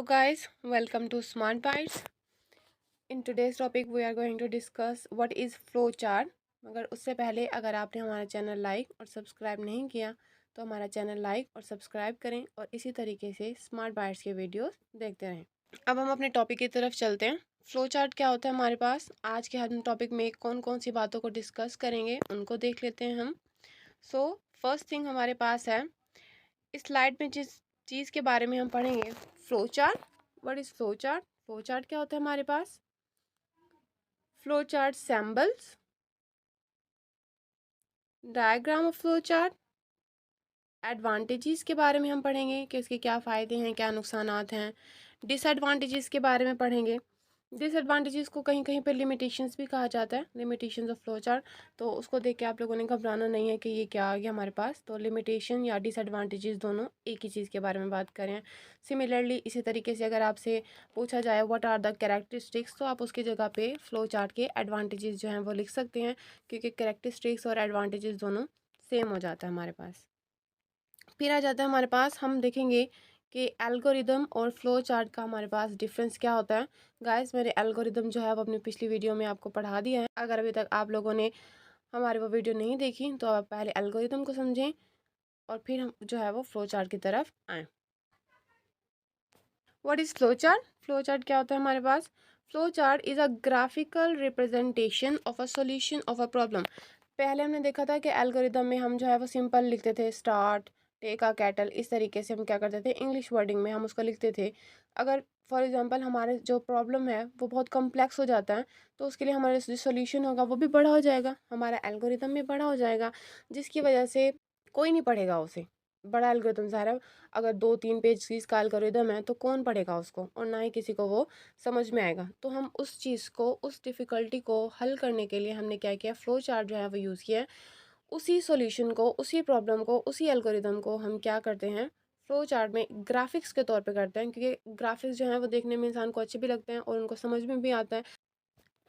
Hello guys, welcome to Smart Bytes. In today's topic we are going to discuss what is flowchart. मगर उससे पहले अगर आपने हमारा चैनल लाइक और सब्सक्राइब नहीं किया तो हमारा चैनल लाइक और सब्सक्राइब करें और इसी तरीके से स्मार्ट बाइट्स के वीडियोस देखते रहें। अब हम अपने टॉपिक की तरफ चलते हैं। फ्लोचार्ट क्या होता है हमारे पास। आज के हम टॉपिक में कौन कौन सी बातों को डिस्कस करेंगे उनको देख लेते हैं हम। फर्स्ट थिंग हमारे पास है, इस स्लाइड में जिस चीज़ के बारे में हम पढ़ेंगे, flow chart. What is flow chart? Flow chart क्या होता है हमारे पास? Flow chart symbols, diagram of flow chart, advantages के बारे में हम पढ़ेंगे कि इसके क्या फ़ायदे हैं, क्या नुकसानात हैं। डिसएडवांटेजेस के बारे में पढ़ेंगे। डिसएडवांटेजेस को कहीं कहीं पे लिमिटेशंस भी कहा जाता है, लिमिटेशंस ऑफ फ्लो चार्ट। तो उसको देख के आप लोगों ने घबराना नहीं है कि ये क्या आ गया हमारे पास। तो लिमिटेशन या डिसएडवांटेजेस दोनों एक ही चीज़ के बारे में बात करें। सिमिलरली इसी तरीके से अगर आपसे पूछा जाए व्हाट आर द कैरेक्टरिस्टिक्स, तो आप उसकी जगह पे फ्लो चार्ट के एडवांटेजेस जो हैं वो लिख सकते हैं, क्योंकि कैरेक्टरिस्टिक्स और एडवांटेजेस दोनों सेम हो जाता है हमारे पास। फिर आ जाता है हमारे पास, हम देखेंगे कि एल्गोरिदम और फ्लो चार्ट का हमारे पास डिफरेंस क्या होता है। गाइस मैंने एल्गोरिदम जो है वो अपनी पिछली वीडियो में आपको पढ़ा दिया है। अगर अभी तक आप लोगों ने हमारी वो वीडियो नहीं देखी तो आप पहले एल्गोरिदम को समझें और फिर हम जो है वो फ्लो चार्ट की तरफ आएँ। What is flow chart? Flow chart क्या होता है हमारे पास? Flow chart is a graphical representation of a solution of a problem. पहले हमने देखा था कि एल्गोरिदम में हम जो है वो सिंपल लिखते थे, स्टार्ट, टेक अ कैटल, इस तरीके से हम क्या करते थे, इंग्लिश वर्डिंग में हम उसको लिखते थे। अगर फॉर एग्जांपल हमारे जो प्रॉब्लम है वो बहुत कॉम्प्लेक्स हो जाता है तो उसके लिए हमारा जो सॉल्यूशन होगा वो भी बड़ा हो जाएगा, हमारा एल्गोरिदम भी बड़ा हो जाएगा, जिसकी वजह से कोई नहीं पढ़ेगा उसे। बड़ा एल्गोरिदम सारा, अगर 2-3 पेज की इसका एल्गोरिदम है तो कौन पढ़ेगा उसको, और ना ही किसी को वो समझ में आएगा। तो हम उस चीज़ को, उस डिफ़िकल्टी को हल करने के लिए हमने क्या किया, फ्लो चार्ट जो है वो यूज़ किया है। उसी सॉल्यूशन को, उसी प्रॉब्लम को, उसी एल्गोरिदम को हम क्या करते हैं, फ्लो चार्ट में ग्राफिक्स के तौर पे करते हैं, क्योंकि ग्राफिक्स जो हैं वो देखने में इंसान को अच्छे भी लगते हैं और उनको समझ में भी आता है।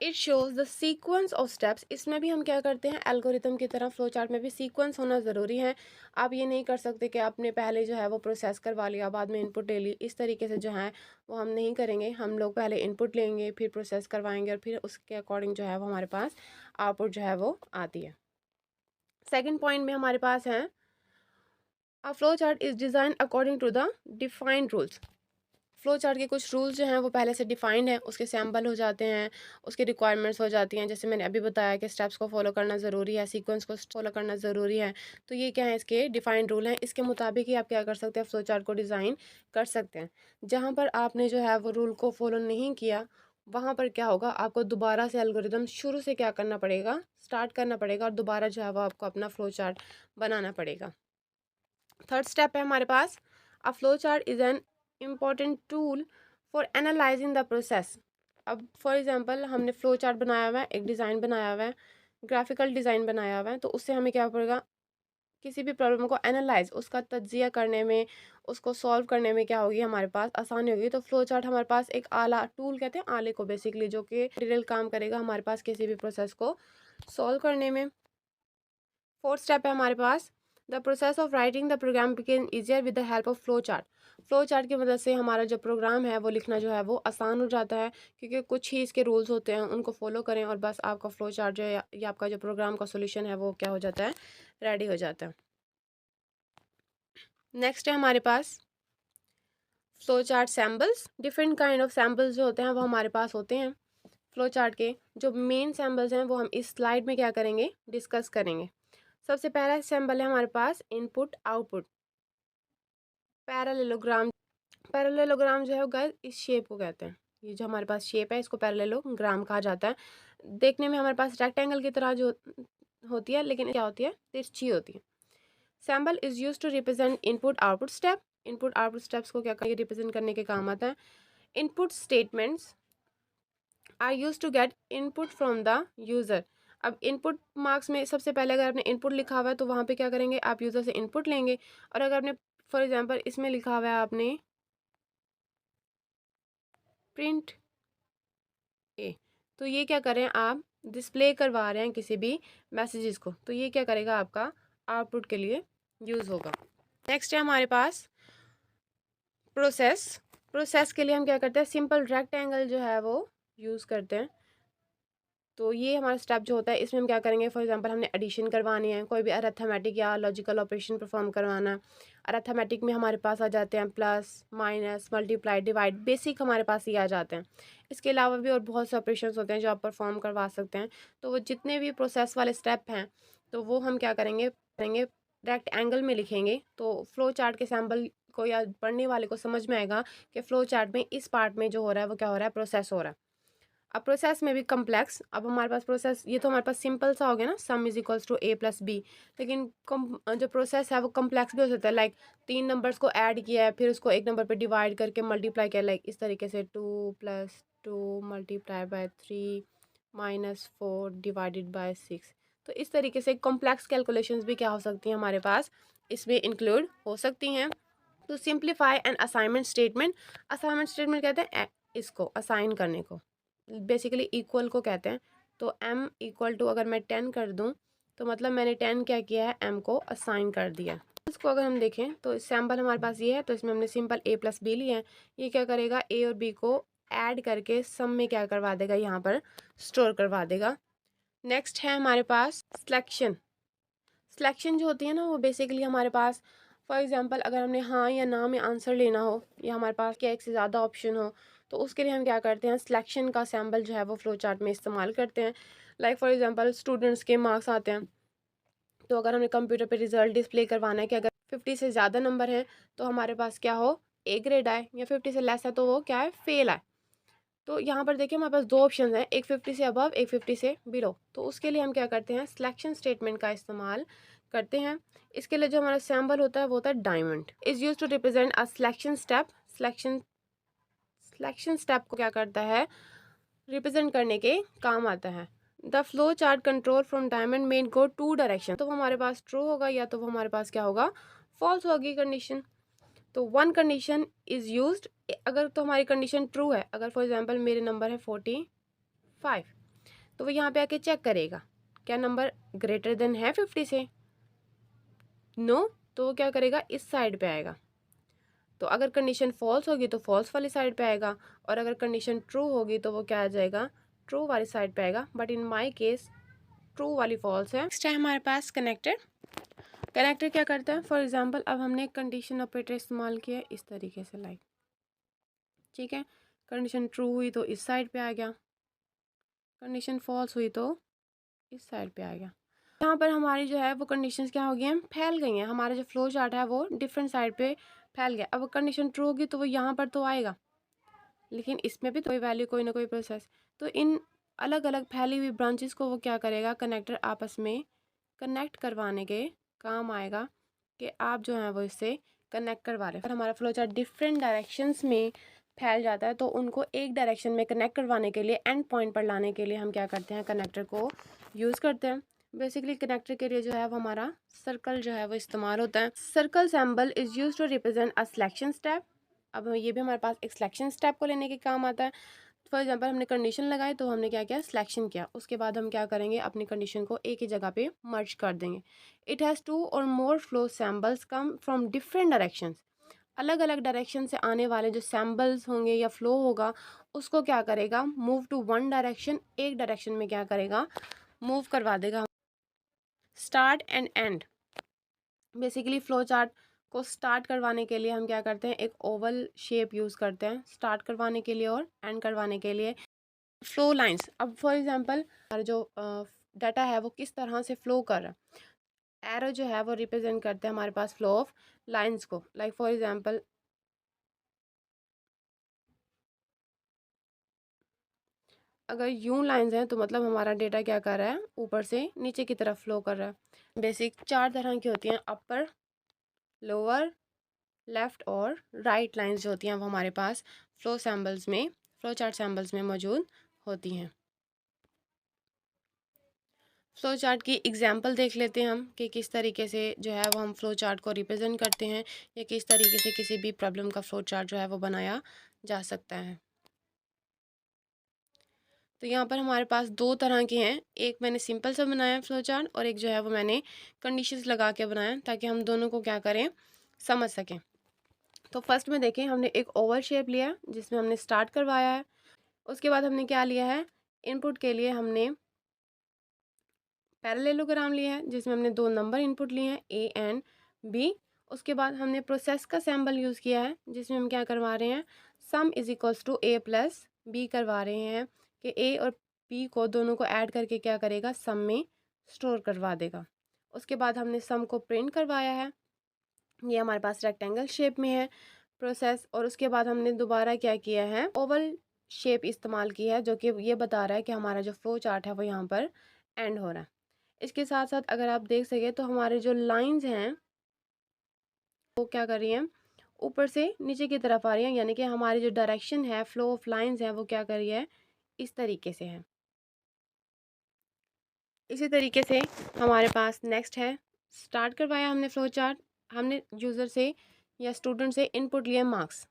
It shows the sequence of steps. इसमें भी हम क्या करते हैं, एल्गोरिथम की तरह फ्लो चार्ट में भी सीक्वेंस होना ज़रूरी है। आप ये नहीं कर सकते कि आपने पहले जो है वो प्रोसेस करवा लिया, बाद में इनपुट ले ली। इस तरीके से जो है वो हम नहीं करेंगे। हम लोग पहले इनपुट लेंगे, फिर प्रोसेस करवाएंगे और फिर उसके अकॉर्डिंग जो है वो हमारे पास आउटपुट जो है वो आती है। सेकेंड पॉइंट में हमारे पास है, a flow chart is design according to the defined rules. Flow chart के कुछ रूल्स जो हैं वो पहले से डिफाइंड है, उसके सैम्पल हो जाते हैं, उसकी रिक्वायरमेंट्स हो जाती हैं। जैसे मैंने अभी बताया कि स्टेप्स को फॉलो करना ज़रूरी है, सीक्वेंस को फॉलो करना ज़रूरी है। तो ये क्या है, इसके डिफाइंड रूल हैं। इसके मुताबिक ही आप क्या कर सकते हैं, फ्लो चार्ट को डिज़ाइन कर सकते हैं। जहाँ पर आपने जो है वो रूल को फॉलो नहीं किया, वहाँ पर क्या होगा, आपको दोबारा से एल्गोरिदम शुरू से क्या करना पड़ेगा, स्टार्ट करना पड़ेगा और दोबारा जो है वो आपको अपना फ्लो चार्ट बनाना पड़ेगा। थर्ड स्टेप है हमारे पास, a flow chart is an important tool for analysing the process. अब फॉर एग्जांपल हमने फ्लो चार्ट बनाया हुआ है, एक डिज़ाइन बनाया हुआ है, ग्राफिकल डिज़ाइन बनाया हुआ है, तो उससे हमें क्या पड़ेगा, किसी भी प्रॉब्लम को एनालाइज, उसका तज्जिया करने में, उसको सॉल्व करने में क्या होगी, हमारे पास आसानी होगी। तो फ्लो चार्ट हमारे पास एक आला, टूल कहते हैं आले को बेसिकली, जो कि मटेरियल काम करेगा हमारे पास किसी भी प्रोसेस को सॉल्व करने में। फोर्थ स्टेप है हमारे पास, the process of writing the program became easier with the help of flow chart. Flow chart की मदद से हमारा जो प्रोग्राम है वो लिखना जो है वो आसान हो जाता है, क्योंकि कुछ ही इसके रूल्स होते हैं, उनको फॉलो करें और बस आपका फ्लो चार्ट जो है या आपका जो प्रोग्राम का सोल्यूशन है वो क्या हो जाता है, रेडी हो जाता है। नेक्स्ट है हमारे पास flow chart samples. Different kind of samples जो होते हैं वो हमारे पास होते हैं। फ्लो चार्ट के जो मेन सैम्पल्स हैं वो हम इस स्लाइड में क्या करेंगे, डिस्कस करेंगे। सबसे पहला सैम्पल है हमारे पास इनपुट आउटपुट पैरेललोग्राम। पैरेललोग्राम जो है गाइस इस शेप को कहते हैं, ये जो हमारे पास शेप है इसको पैरेललोग्राम कहा जाता है। देखने में हमारे पास रेक्टेंगल की तरह जो होती है, लेकिन क्या होती है, तिरछी होती है। Sample is use to represent input output step. Input output steps को क्या करेंगे, रिप्रेजेंट करने के काम आता है। Input statements are use to get input from the user. अब इनपुट मार्क्स में सबसे पहले अगर आपने इनपुट लिखा हुआ है तो वहाँ पे क्या करेंगे, आप यूज़र से इनपुट लेंगे। और अगर आपने फॉर एग्जांपल इसमें लिखा हुआ है आपने प्रिंट ए, तो ये क्या करें, आप डिस्प्ले करवा रहे हैं किसी भी मैसेजेस को, तो ये क्या करेगा, आपका आउटपुट के लिए यूज़ होगा। नेक्स्ट है हमारे पास प्रोसेस। प्रोसेस के लिए हम क्या करते हैं, सिंपल रेक्टेंगल जो है वो यूज़ करते हैं। तो ये हमारा स्टेप जो होता है, इसमें हम क्या करेंगे, फॉर एग्जांपल हमने एडिशन करवानी है, कोई भी अरिथमेटिक या लॉजिकल ऑपरेशन परफॉर्म करवाना है। अरिथमेटिक में हमारे पास आ जाते हैं plus, minus, multiply, divide, basic हमारे पास ये आ जाते हैं। इसके अलावा भी और बहुत से ऑपरेशंस होते हैं जो आप परफॉर्म करवा सकते हैं। तो वो जितने भी प्रोसेस वाले स्टेप हैं, तो वो हम क्या करेंगे करेंगे रेक्ट एंगल में लिखेंगे। तो फ्लो चार्ट के सैम्पल को या पढ़ने वाले को समझ में आएगा कि फ्लो चार्ट में इस पार्ट में जो हो रहा है वो क्या हो रहा है, प्रोसेस हो रहा है। अब प्रोसेस में भी कम्प्लेक्स, अब हमारे पास प्रोसेस, ये तो हमारे पास सिंपल सा हो गया ना, sum is equals to A plus B. लेकिन जो प्रोसेस है वो कम्प्लेक्स भी हो सकता है, लाइक 3 नंबर्स को ऐड किया है, फिर उसको एक नंबर पे डिवाइड करके मल्टीप्लाई किया, लाइक इस तरीके से 2 + 2 मल्टीप्लाई बाय 3 -4 डिवाइडेड बाय 6। तो इस तरीके से कॉम्प्लेक्स कैलकुलेशंस भी क्या हो सकती हैं हमारे पास, इसमें इंक्लूड हो सकती हैं। तो simplify and assignment statement, assignment statement कहते हैं इसको असाइन करने को, बेसिकली इक्वल को कहते हैं। तो m इक्वल टू अगर मैं 10 कर दूं, तो मतलब मैंने 10 क्या किया है, m को असाइन कर दिया। इसको अगर हम देखें तो सैम्पल हमारे पास ये है, तो इसमें हमने सिंपल a प्लस बी लिया है। ये क्या करेगा, a और b को ऐड करके सम में क्या करवा देगा, यहाँ पर स्टोर करवा देगा। नेक्स्ट है हमारे पास सिलेक्शन। सिलेक्शन जो होती है ना, वो बेसिकली हमारे पास, फॉर एग्जांपल अगर हमने हाँ या ना में आंसर लेना हो, या हमारे पास क्या एक से ज़्यादा ऑप्शन हो, तो उसके लिए हम क्या करते हैं, सिलेक्शन का सैम्पल जो है वो फ्लो चार्ट में इस्तेमाल करते हैं। लाइक फॉर एग्जांपल स्टूडेंट्स के मार्क्स आते हैं, तो अगर हमें कंप्यूटर पे रिजल्ट डिस्प्ले करवाना है कि अगर 50 से ज़्यादा नंबर हैं तो हमारे पास क्या हो, ए ग्रेड आए, या 50 से लेस है तो वो क्या है, फेल आए। तो यहाँ पर देखिए हमारे पास दो ऑप्शन हैं, एक 50 से अबव, एक 50 से बिलो। तो उसके लिए हम क्या करते हैं, सिलेक्शन स्टेटमेंट का इस्तेमाल करते हैं। इसके लिए जो हमारा सैम्पल होता है वो होता है diamond, is use to represent a selection step. Selection step को क्या करता है, रिप्रेजेंट करने के काम आता है। The flow chart control from diamond main go 2 direction, तो वो हमारे पास ट्रू होगा या तो वो हमारे पास क्या होगा, फॉल्स होगी कंडीशन। तो वन कंडीशन इज यूज्ड, अगर तो हमारी कंडीशन ट्रू है, अगर फॉर एग्जांपल मेरे नंबर है 45, तो वो यहाँ पे आके चेक करेगा क्या नंबर ग्रेटर देन है 50 से, नो, तो वो क्या करेगा, इस साइड पे आएगा। तो अगर कंडीशन फॉल्स होगी तो फॉल्स वाली साइड पे आएगा, और अगर कंडीशन ट्रू होगी तो वो क्या आ जाएगा, ट्रू वाली साइड पे आएगा। But in my case true वाली फॉल्स है। नेक्स्ट है हमारे पास कनेक्टर। कनेक्टर क्या करता है, फॉर एग्जांपल अब हमने कंडीशन ऑपरेटर इस्तेमाल किया इस तरीके से, लाइक ठीक है, कंडीशन ट्रू हुई तो इस साइड पे आ गया, कंडीशन फॉल्स हुई तो इस साइड पे आ गया। यहाँ पर हमारी जो है वो कंडीशंस क्या हो गई हैं, फैल गई हैं। हमारा जो फ्लो चार्ट है वो डिफरेंट साइड पे फैल गया। अब कंडीशन ट्रू होगी तो वो यहाँ पर तो आएगा, लेकिन इसमें भी तो कोई वैल्यू, कोई ना कोई प्रोसेस, तो इन अलग अलग फैली हुई ब्रांचेस को वो क्या करेगा, कनेक्टर आपस में कनेक्ट करवाने के काम आएगा कि आप जो है वो इससे कनेक्ट करवा लें। अगर हमारा फ्लो चार्ट डिफरेंट डायरेक्शंस में फैल जाता है तो उनको एक डायरेक्शन में कनेक्ट करवाने के लिए, एंड पॉइंट पर लाने के लिए हम क्या करते हैं, कनेक्टर को यूज़ करते हैं। बेसिकली कनेक्टर के लिए जो है वो हमारा सर्कल जो है वो इस्तेमाल होता है। Circle symbol is use to represent a selection step. अब ये भी हमारे पास एक सिलेक्शन स्टेप को लेने के काम आता है। फॉर एग्जाम्पल हमने कंडीशन लगाई तो हमने क्या किया, सिलेक्शन किया, उसके बाद हम क्या करेंगे, अपनी कंडीशन को एक ही जगह पे मर्ज कर देंगे। It has 2 or more flow symbols come from different directions. अलग अलग डायरेक्शन से आने वाले जो सैम्बल्स होंगे या फ्लो होगा, उसको क्या करेगा, मूव टू वन डायरेक्शन, एक डायरेक्शन में क्या करेगा, मूव करवा देगा। Start and and, basically flow chart को स्टार्ट करवाने के लिए हम क्या करते हैं, एक ओवल शेप यूज़ करते हैं स्टार्ट करवाने के लिए और एंड करवाने के लिए। फ्लो लाइंस, अब फॉर एग्जांपल हमारा जो डाटा है वो किस तरह से फ्लो कर रहा है, एरो जो है वो रिप्रेजेंट करते हैं हमारे पास फ्लो ऑफ लाइंस को। लाइक फॉर एग्जांपल अगर यूं लाइंस हैं तो मतलब हमारा डेटा क्या कर रहा है, ऊपर से नीचे की तरफ फ्लो कर रहा है। बेसिक 4 तरह की होती हैं, अपर, लोअर, लेफ़्ट और राइट लाइंस जो होती हैं वो हमारे पास फ्लो सैम्बल्स में, फ्लो चार्ट सैम्बल्स में मौजूद होती हैं। फ्लो चार्ट की एग्जांपल देख लेते हैं हम कि किस तरीके से जो है वो हम फ्लो चार्ट को रिप्रेजेंट करते हैं, या किस तरीके से किसी भी प्रॉब्लम का फ्लो चार्ट जो है वो बनाया जा सकता है। तो यहाँ पर हमारे पास 2 तरह के हैं, एक मैंने सिंपल सा बनाया फ्लो चार्ट, और एक जो है वो मैंने कंडीशंस लगा के बनाया ताकि हम दोनों को क्या करें, समझ सकें। तो फर्स्ट में देखें, हमने एक ओवल शेप लिया है जिसमें हमने स्टार्ट करवाया है। उसके बाद हमने क्या लिया है, इनपुट के लिए हमने पैरेललोग्राम लिया है जिसमें हमने दो नंबर इनपुट लिए हैं ए एंड बी। उसके बाद हमने प्रोसेस का सैम्बल यूज़ किया है जिसमें हम क्या करवा रहे हैं, sum is equals to A plus B करवा रहे हैं कि ए और बी को दोनों को ऐड करके क्या करेगा, सम में स्टोर करवा देगा। उसके बाद हमने सम को प्रिंट करवाया है, ये हमारे पास रेक्टेंगल शेप में है प्रोसेस। और उसके बाद हमने दोबारा क्या किया है, ओवल शेप इस्तेमाल की है जो कि ये बता रहा है कि हमारा जो फ्लो चार्ट है वो यहाँ पर एंड हो रहा है। इसके साथ साथ अगर आप देख सकें तो हमारे जो लाइंस हैं वो क्या कर रही हैं, ऊपर से नीचे की तरफ आ रही हैं, यानी कि हमारी जो डायरेक्शन है फ्लो ऑफ लाइंस है वो क्या कर रही है, इस तरीके से है। इसी तरीके से हमारे पास नेक्स्ट है, स्टार्ट करवाया हमने फ्लो चार्ट, हमने यूज़र से या स्टूडेंट से इनपुट लिए मार्क्स,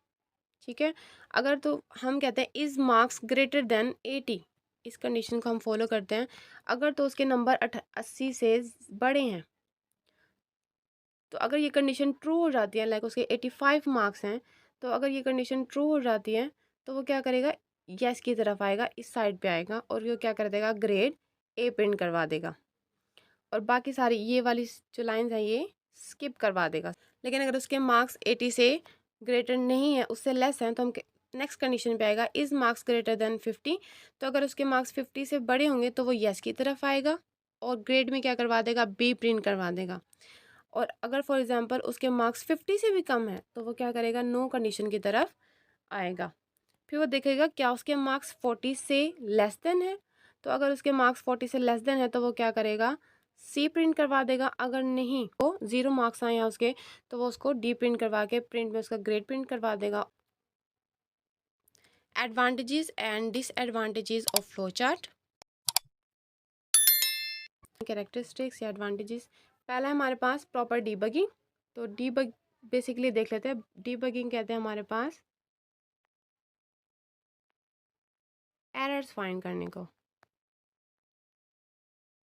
ठीक है। अगर तो हम कहते हैं इज़ मार्क्स ग्रेटर देन 80, इस कंडीशन को हम फॉलो करते हैं। अगर तो उसके नंबर 80 से बड़े हैं, तो अगर ये कंडीशन ट्रू हो जाती है, लाइक उसके 85 मार्क्स हैं, तो अगर ये कंडीशन ट्रू हो जाती है तो वो क्या करेगा, यस की तरफ आएगा, इस साइड पे आएगा और ये क्या कर देगा, ग्रेड ए प्रिंट करवा देगा और बाकी सारी ये वाली जो लाइंस हैं ये स्किप करवा देगा। लेकिन अगर उसके मार्क्स 80 से ग्रेटर नहीं है, उससे लेस हैं, तो हम नेक्स्ट कंडीशन पे आएगा, इज़ मार्क्स ग्रेटर देन 50। तो अगर उसके मार्क्स 50 से बड़े होंगे तो वो यस की तरफ आएगा और ग्रेड में क्या करवा देगा, बी प्रिंट करवा देगा। और अगर फॉर एग्जांपल उसके मार्क्स 50 से भी कम है तो वो क्या करेगा, नो कंडीशन की तरफ आएगा। फिर वो देखेगा क्या उसके मार्क्स 40 से लेस देन है, तो अगर उसके मार्क्स 40 से लेस देन है तो वो क्या करेगा, सी प्रिंट करवा देगा। अगर नहीं, वो 0 मार्क्स आए हैं उसके, तो वो उसको डी प्रिंट करवा के प्रिंट में उसका ग्रेड प्रिंट करवा देगा। Advantages and disadvantages of flow chart, characteristics या एडवांटेजेस। पहला है हमारे पास प्रॉपर डीबगिंग। तो डीबग बेसिकली देख लेते हैं, डीबगिंग कहते हैं हमारे पास एरर्स फाइंड करने को,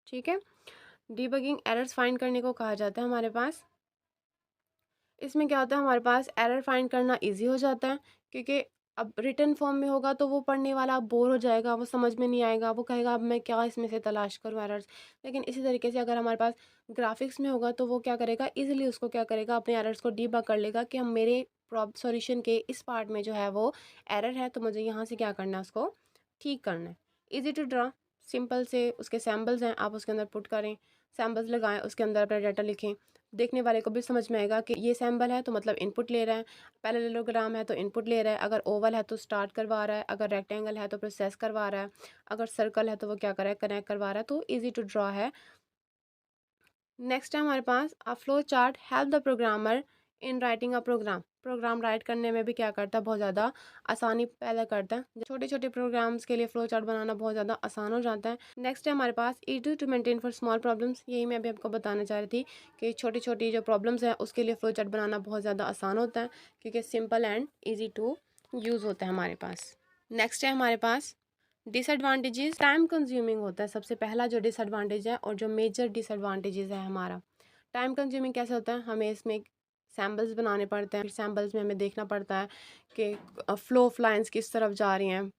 ठीक है। डीबगिंग एरर्स फाइंड करने को कहा जाता है हमारे पास। इसमें क्या होता है, हमारे पास एरर फाइंड करना इजी हो जाता है क्योंकि अब रिटर्न फॉर्म में होगा तो वो पढ़ने वाला बोर हो जाएगा, वो समझ में नहीं आएगा, वो कहेगा अब मैं क्या इसमें से तलाश करूँ एरर्स। लेकिन इसी तरीके से अगर हमारे पास ग्राफिक्स में होगा तो वो क्या करेगा, इजीली उसको क्या करेगा, अपने एरर्स को डीबग कर लेगा कि हम मेरे सॉल्यूशन के इस पार्ट में जो है वो एरर है, तो मुझे यहाँ से क्या करना है, उसको ठीक करना है। ईजी टू ड्रा, सिंपल से उसके सैम्बल्स हैं, आप उसके अंदर पुट करें, सैम्बल्स लगाएं, उसके अंदर अपना डाटा लिखें, देखने वाले को भी समझ में आएगा कि ये सैम्बल है तो मतलब इनपुट ले रहा है, पैरेललोग्राम है तो इनपुट ले रहा है, अगर ओवल है तो स्टार्ट करवा रहा है, अगर रेक्टेंगल है तो प्रोसेस करवा रहा है, अगर सर्कल है तो वो क्या कर रहा है, कनेक्ट करवा रहा है। तो इजी टू ड्रॉ है। नेक्स्ट है हमारे पास a flow chart help the programmer in writing a program write करने में भी क्या करता है, बहुत ज़्यादा आसानी पैदा करता है। छोटे छोटे प्रोग्राम्स के लिए फ्लो चार्ट बनाना बहुत ज़्यादा आसान हो जाता है। नेक्स्ट है हमारे पास easy to maintain for small problems. यही मैं अभी आपको बताना चाह रही थी कि छोटी छोटी जो प्रॉब्लम्स हैं उसके लिए फ्लो चार्ट बनाना बहुत ज़्यादा आसान होता है क्योंकि simple and easy to use होता है हमारे पास। नेक्स्ट है हमारे पास डिसएडवांटेजेस, टाइम कंज्यूमिंग होता है सबसे पहला जो डिसएडवांटेज है, और जो मेजर डिसएडवांटेजेस है हमारा। टाइम कंज्यूमिंग कैसे होता है, हमें इसमें सैम्बल्स बनाने पड़ते हैं, फिर सैम्बल्स में हमें देखना पड़ता है कि फ्लो ऑफ लाइंस किस तरफ जा रही हैं,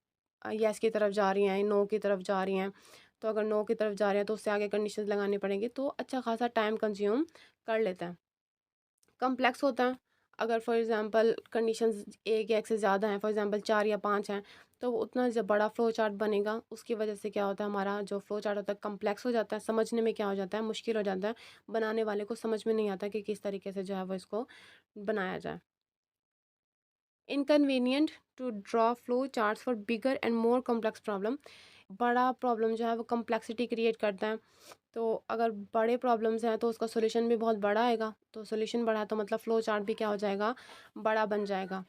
यस की तरफ जा रही हैं, नो की तरफ जा रही हैं। तो अगर नो की तरफ जा रहे हैं तो उससे आगे कंडीशंस लगानी पड़ेंगी, तो अच्छा खासा टाइम कंज्यूम कर लेता है। कम्प्लेक्स होता है, अगर फॉर एग्जांपल कंडीशंस एक या एक से ज़्यादा हैं, फॉर एग्जांपल 4 या 5 हैं, तो वो उतना जब बड़ा फ्लो चार्ट बनेगा उसकी वजह से क्या होता है, हमारा जो फ्लो चार्ट होता है कम्प्लेक्स हो जाता है, समझने में क्या हो जाता है, मुश्किल हो जाता है, बनाने वाले को समझ में नहीं आता कि किस तरीके से जो है वो इसको बनाया जाए। Inconvenient to draw flow charts for bigger and more complex problem. बड़ा प्रॉब्लम जो है वो कम्प्लेक्सिटी क्रिएट करता है, तो अगर बड़े प्रॉब्लम्स हैं तो उसका सॉल्यूशन भी बहुत बड़ा आएगा, तो सॉल्यूशन बड़ा है तो मतलब फ्लो चार्ट भी क्या हो जाएगा, बड़ा बन जाएगा।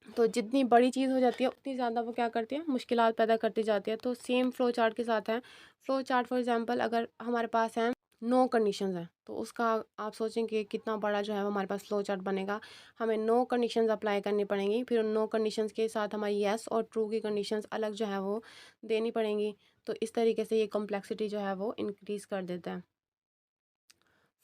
तो जितनी बड़ी चीज़ हो जाती है उतनी ज़्यादा वो क्या करती है, मुश्किलात पैदा करती जाती है। तो सेम फ्लो चार्ट के साथ है। फ्लो चार्ट फॉर एग्जांपल अगर हमारे पास है नो कंडीशंस हैं तो उसका आप सोचेंगे कितना बड़ा जो है वो हमारे पास फ्लो चार्ट बनेगा। हमें नो कंडीशंस अप्लाई करनी पड़ेंगी, फिर उन नो कंडीशंस के साथ हमारी येस और ट्रू की कंडीशंस अलग जो है वो देनी पड़ेंगी। तो इस तरीके से ये कॉम्प्लेक्सिटी जो है वो इंक्रीज़ कर देता है।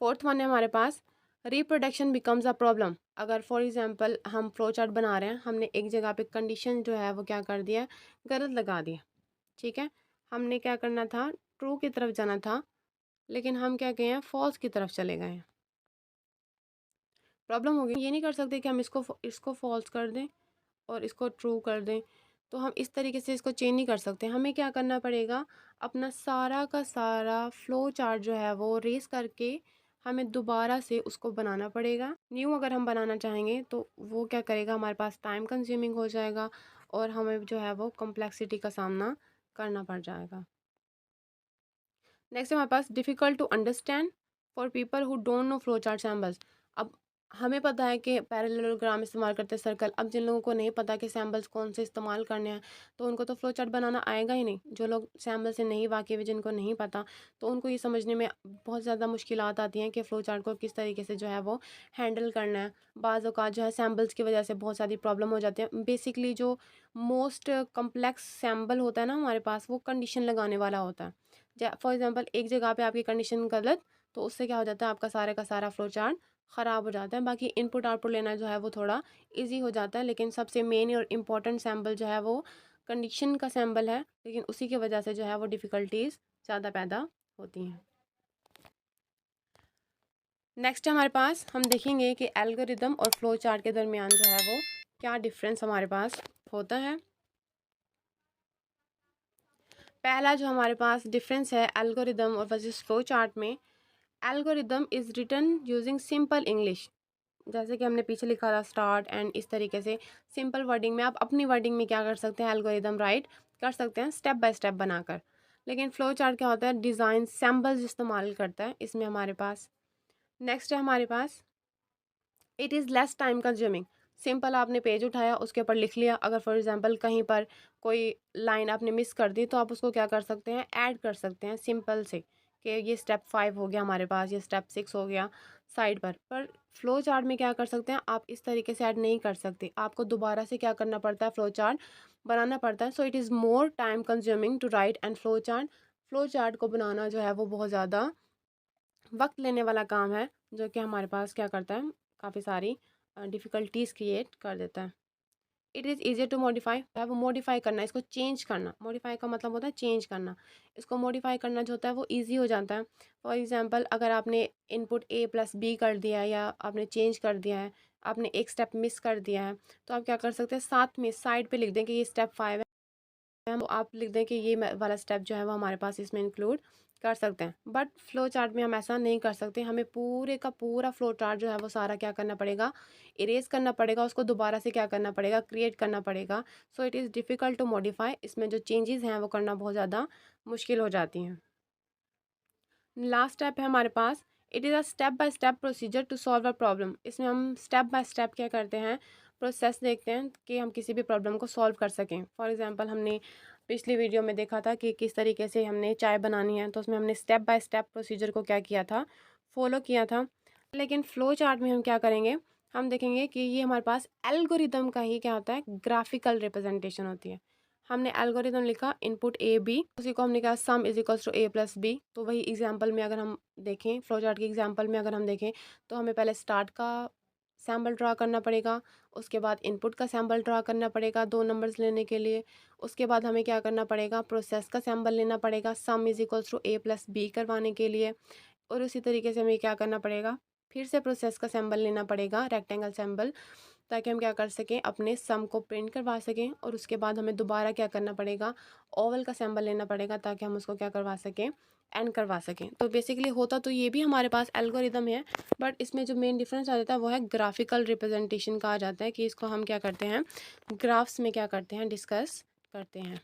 फोर्थ वन है हमारे पास रिप्रोडक्शन बिकम्स अ प्रॉब्लम। अगर फॉर एग्जांपल हम फ्लो चार्ट बना रहे हैं, हमने एक जगह पे कंडीशन जो है वो क्या कर दिया, गलत लगा दिया, ठीक है। हमने क्या करना था, ट्रू की तरफ जाना था, लेकिन हम क्या गए हैं, फॉल्स की तरफ चले गए हैं। प्रॉब्लम हो गई। ये नहीं कर सकते कि हम इसको फॉल्स कर दें और इसको ट्रू कर दें, तो हम इस तरीके से इसको चेंज नहीं कर सकते। हमें क्या करना पड़ेगा, अपना सारा का सारा फ्लो चार्ट जो है वो रेस करके हमें दोबारा से उसको बनाना पड़ेगा। न्यू अगर हम बनाना चाहेंगे तो वो क्या करेगा, हमारे पास टाइम कंज्यूमिंग हो जाएगा और हमें जो है वो कॉम्प्लेक्सिटी का सामना करना पड़ जाएगा। नेक्स्ट हमारे पास difficult to understand for people who don't know flow chart symbols. अब हमें पता है कि पैरेललोग्राम इस्तेमाल करते हैं, सर्कल। अब जिन लोगों को नहीं पता कि सैम्बल्स कौन से इस्तेमाल करने हैं, तो उनको तो फ्लो चार्ट बनाना आएगा ही नहीं। जो लोग सैम्बल से नहीं वाकिफ़, जिनको नहीं पता, तो उनको ये समझने में बहुत ज़्यादा मुश्किलात आती हैं कि फ़्लो चार्ट को किस तरीके से जो है वो हैंडल करना है। बाज़ औक़ात जो है सैम्बल्स की वजह से बहुत सारी प्रॉब्लम हो जाती है। बेसिकली जो मोस्ट कम्प्लेक्स सैम्बल होता है ना हमारे पास, वो कंडीशन लगाने वाला होता है। फॉर एग्जांपल एक जगह पे आपकी कंडीशन गलत, तो उससे क्या हो जाता है, आपका सारे का सारा फ्लो चार्ट ख़राब हो जाता है। बाकी इनपुट आउटपुट लेना जो है वो थोड़ा इजी हो जाता है, लेकिन सबसे मेन और इम्पॉर्टेंट सैम्बल जो है वो कंडीशन का सैम्बल है, लेकिन उसी की वजह से जो है वो डिफ़िकल्टीज ज़्यादा पैदा होती हैं। नेक्स्ट हमारे पास हम देखेंगे कि एल्गोरिदम और फ्लो चार्ट के दरमियान जो है वो क्या डिफरेंस हमारे पास होता है। पहला जो हमारे पास डिफरेंस है एल्गोरिदम और वर्सेस फ्लो चार्ट में, algorithm is written using simple English. जैसे कि हमने पीछे लिखा था स्टार्ट एंड, इस तरीके से सिंपल वर्डिंग में आप अपनी वर्डिंग में क्या कर सकते हैं, एल्गोरिदम राइट कर सकते हैं स्टेप बाय स्टेप बनाकर। लेकिन फ्लो चार्ट क्या होता है, डिज़ाइन सैम्बल्स इस्तेमाल करता है इसमें हमारे पास। नेक्स्ट है हमारे पास it is less time consuming. Simple आपने पेज उठाया, उसके ऊपर लिख लिया। अगर फॉर एग्जांपल कहीं पर कोई लाइन आपने मिस कर दी, तो आप उसको क्या कर सकते हैं, ऐड कर सकते हैं सिंपल से, कि ये स्टेप 5 हो गया हमारे पास, ये स्टेप 6 हो गया साइड पर फ्लो चार्ट में क्या कर सकते हैं, आप इस तरीके से ऐड नहीं कर सकते। आपको दोबारा से क्या करना पड़ता है, फ्लो चार्ट बनाना पड़ता है। So it is more time consuming to write and flow chart. Flow chart को बनाना जो है वो बहुत ज़्यादा वक्त लेने वाला काम है, जो कि हमारे पास क्या करता है, काफ़ी सारी डिफ़िकल्टीज़ क्रिएट कर देता है। It is easier to modify है, वो मॉडिफाई करना, इसको चेंज करना। मॉडिफाई का मतलब होता है चेंज करना। इसको मॉडिफाई करना जो होता है वो ईज़ी हो जाता है। फॉर एग्जांपल अगर आपने इनपुट ए प्लस बी कर दिया है, या आपने चेंज कर दिया है, आपने एक स्टेप मिस कर दिया है, तो आप क्या कर सकते हैं, साथ में साइड पे लिख दें कि ये स्टेप 5 है, तो आप लिख दें कि ये वाला स्टेप जो है वो हमारे पास इसमें इंक्लूड कर सकते हैं। बट फ्लो चार्ट में हम ऐसा नहीं कर सकते। हमें पूरे का पूरा फ्लो चार्ट जो है वो सारा क्या करना पड़ेगा, इरेज करना पड़ेगा, उसको दोबारा से क्या करना पड़ेगा, क्रिएट करना पड़ेगा। So it is difficult to modify. इसमें जो चेंजेस हैं वो करना बहुत ज़्यादा मुश्किल हो जाती हैं। लास्ट स्टेप है हमारे पास, it is a step by step procedure to solve a problem. इसमें हम स्टेप बाय स्टेप क्या करते हैं, प्रोसेस देखते हैं कि हम किसी भी प्रॉब्लम को सॉल्व कर सकें। फॉर एग्जांपल हमने पिछली वीडियो में देखा था कि किस तरीके से हमने चाय बनानी है, तो उसमें हमने स्टेप बाय स्टेप प्रोसीजर को क्या किया था, फॉलो किया था। लेकिन फ्लो चार्ट में हम क्या करेंगे, हम देखेंगे कि ये हमारे पास एल्गोरिदम का ही क्या होता है, ग्राफिकल रिप्रेजेंटेशन होती है। हमने एल्गोरिदम लिखा इनपुट ए बी, उसी को हमने कहा sum is equals to A plus B. तो वही एग्जांपल में अगर हम देखें, फ्लो चार्ट के एग्जांपल में अगर हम देखें, तो हमें पहले स्टार्ट का सैम्बल ड्रा करना पड़ेगा, उसके बाद इनपुट का सैम्बल ड्रा करना पड़ेगा 2 नंबर्स लेने के लिए। उसके बाद हमें क्या करना पड़ेगा, प्रोसेस का सैम्बल लेना पड़ेगा sum is equals to A plus B करवाने के लिए। और उसी तरीके से हमें क्या करना पड़ेगा, फिर से प्रोसेस का सैम्बल लेना पड़ेगा, रेक्टेंगल सैम्बल, ताकि हम क्या कर सकें, अपने सम को प्रिंट करवा सकें। और उसके बाद हमें दोबारा क्या करना पड़ेगा, ओवल का सैम्बल लेना पड़ेगा, ताकि हम उसको क्या करवा सकें, एंड करवा सकें। तो बेसिकली होता तो ये भी हमारे पास एल्गोरिदम है, बट इसमें जो मेन डिफरेंस आ जाता है वो है ग्राफिकल रिप्रेजेंटेशन का आ जाता है, कि इसको हम क्या करते हैं, ग्राफ्स में क्या करते हैं, डिस्कस करते हैं।